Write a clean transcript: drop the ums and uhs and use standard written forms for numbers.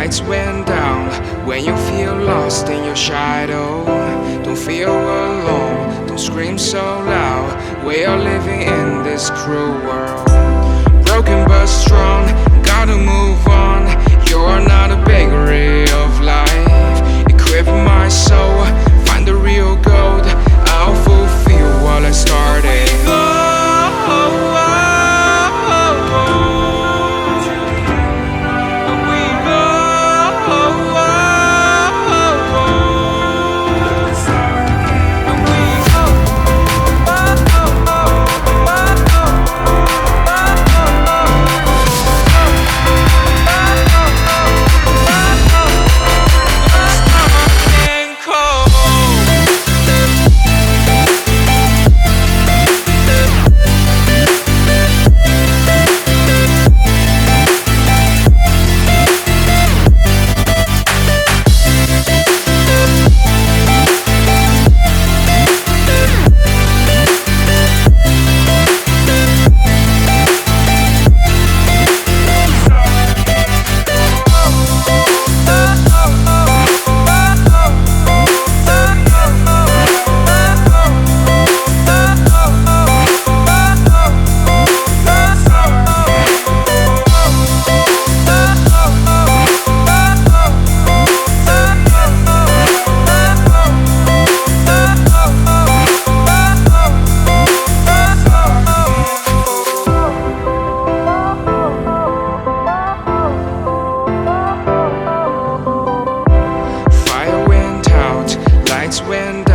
lights went down. When you feel lost in your shadow, don't feel alone, don't scream so loud. We are living in this cruel world, broken but strong, gotta move on. You're not a bakery of life, equip my soul, find the real gold. I'll fulfill what I started. Went